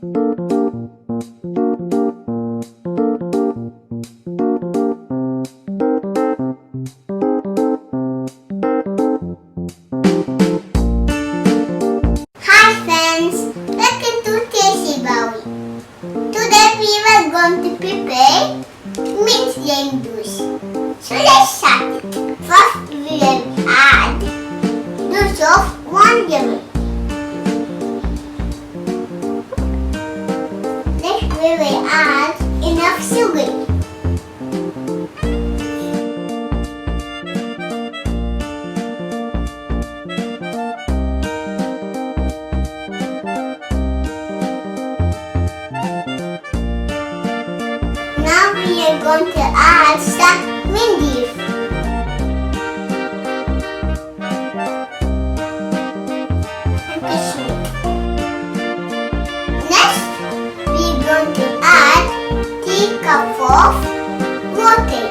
Hi friends, welcome to Tasty Bowl. Today we are going to prepare minced lime juice. So let's start. First we will add juice of 1 lemon. Next we will add enough sugar. Now we are going to add some mint leaf. And cashew. Next, we are going to add 3 cups of water.